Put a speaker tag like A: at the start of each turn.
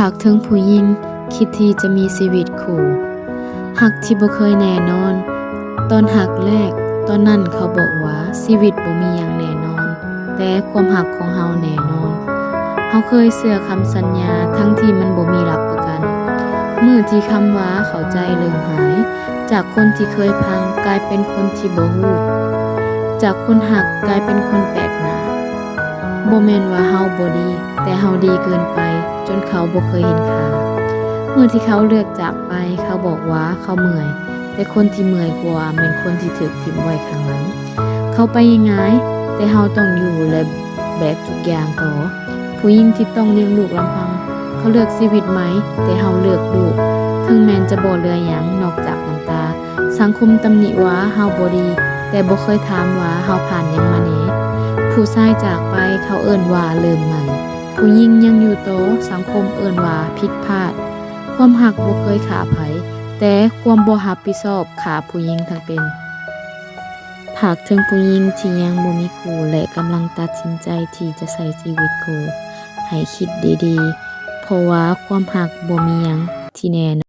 A: ภาคถึงผู้หญิงคิดที่จะมีชีวิตคู่รักที่บ่เคยแน่นอนตอนรักแรกตอนนั้นเขาบอกว่าชีวิตบ่มีหยังแน่นอนแต่ความรักของเฮาแน่นอนเฮาเคยเชื่อคำสัญญาทั้งที่มันบ่มีหลักประกันมื้อที่คำว่าเข้าใจเริ่มหายจากคนที่เคยพังกลายเป็นคนที่บ่ฮู้จากคนรักกลายเป็นคนแปลกหน้าบ่แม่นว่าเฮาบ่ดีแต่เฮาดีเกินไปจนเขาบ่เคยเห็นค่ามื้อที่เขาเลือกจากไปเขาบอกว่าเขาเมื่อยแต่คนที่เมื่อยกว่าแม่นคนที่ถูกทิ้งไว้ข้างหลังเขาไปง่ายๆแต่เฮาต้องอยู่และแบกทุกอย่างต่อผู้หญิงที่ต้องเลี้ยงลูกลำพังเขาเลือกชีวิตไหมแต่เฮาเลือกลูกถึงแม้นจะบ่เหลือหยังนอกจากน้ำตาสังคมตำหนิว่าเฮาบ่ดีแต่บ่เคยถามว่าเฮาผ่านหยังมาแหน่ผู้ชายจากไปเขาเอิ้นว่าเริ่มใหม่ผู้หญิงยังอยู่โตสังคมเอิ้นว่าผิดพลาดความรักบ่เคยฆ่าไผแต่ความบ่รับผิดชอบฆ่าผู้หญิงทั้งเป็นภาคถึงผู้หญิงที่ยังบ่มีคู่และกำลังตัดสินใจที่จะใช้ชีวิตคู่ให้คิดดีๆเพราะว่าความรักบ่มีหยังที่แน่